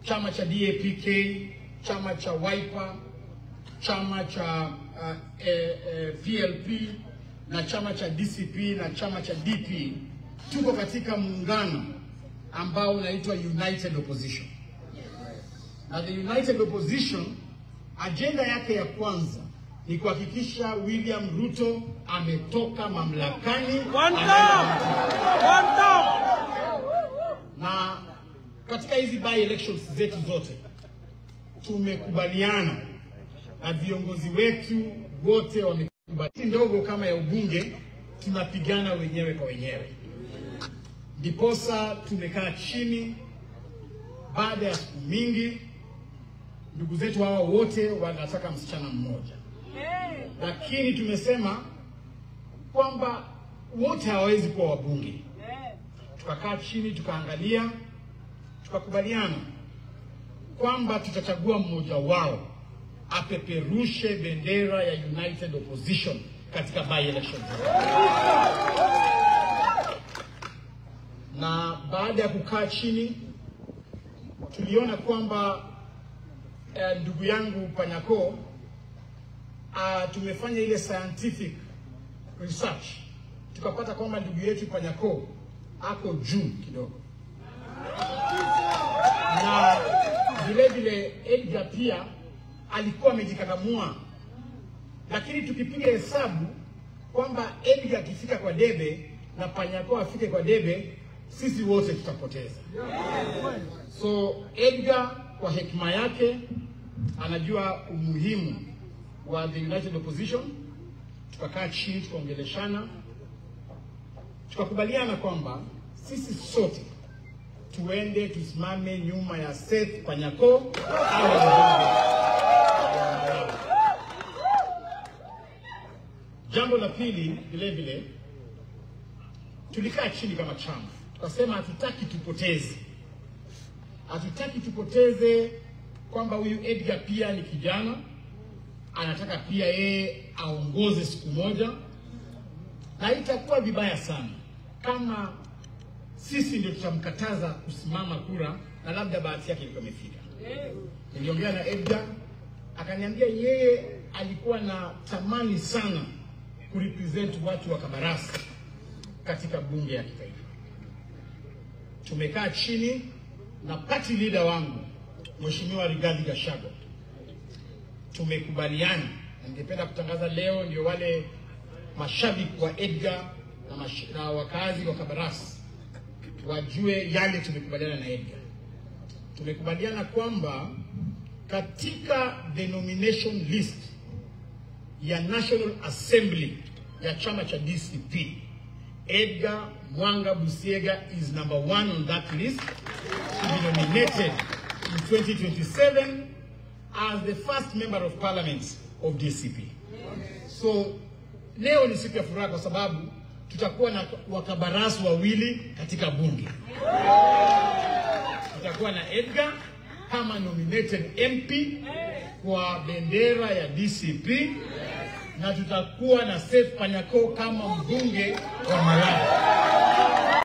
chama cha DAPK, chama cha Wiper, chama cha VLP na chama cha DCP na chama cha DP, tuko katika muungano ambao unaitwa United Opposition. Na the United Opposition, agenda yake ya kwanza ni kuhakikisha William Ruto ametoka mamlakani. Na katika hizi by elections zetu zote tumekubaliana na viongozi wetu wote wamekubali ndogo kama ya ubunge tunapigana wenyewe kwa wenyewe. Ndiposa tumekaa chini baada ya siku mingi, ndugu zetu hawa wote wanataka msichana mmoja. Lakini tumesema kwamba wote hawawezi kuwa wabunge. Tukakaa chini, tukaangalia, tukakubaliana kwamba tutachagua mmoja wao apeperushe bendera ya United Opposition katika by elections. Na baada ya kukaa chini tuliona kwamba ndugu yangu Panyako, tumefanya ile scientific research, tukapata kwamba ndugu yetu Panyako ako juu kidogo. Na vile vile Edgar pia alikuwa amejikakamua. Lakini tukipiga hesabu kwamba Edgar akifika kwa debe na Panyako afike kwa debe, sisi wote tutapoteza. So Edgar kwa hekima yake anajua umuhimu wa the United Opposition. Tukakaa chini, tukaongeleshana, tukakubaliana kwamba sisi sote tuende tusimame nyuma ya Seth Panyako awe mbunge. Jambo la pili, vile vile tulikaa chini kama chama, tukasema hatutaki tupoteze kwamba huyu Edgar pia ni kijana, anataka pia yeye aongoze siku moja, na itakuwa vibaya sana kama sisi ndio tutamkataza kusimama kura na labda bahati yake ilikuwa imefika. Niliongea na Edgar, akaniambia yeye alikuwa na tamani sana kurepresent watu wa Kabarasi katika bunge ya kitaifa. Tumekaa chini na party leader wangu Mheshimiwa Rigathi Gachagua, tumekubaliana. Ningependa kutangaza leo ndio wale mashabiki wa Edgar na wakazi wa Kabarasi wajue yale tumekubaliana na Edgar. Tumekubaliana kwamba katika the nomination list ya National Assembly ya chama cha DCP, Edgar Mwanga Busiega is number 1 on that list to be nominated in 2027 as the first member of parliament of DCP. So leo ni siku ya furaha kwa sababu tutakuwa na wakabarasi wawili katika bunge. Tutakuwa na Edgar kama nominated MP kwa bendera ya DCP, na tutakuwa na Seth Panyako kama mbunge wa Malaba.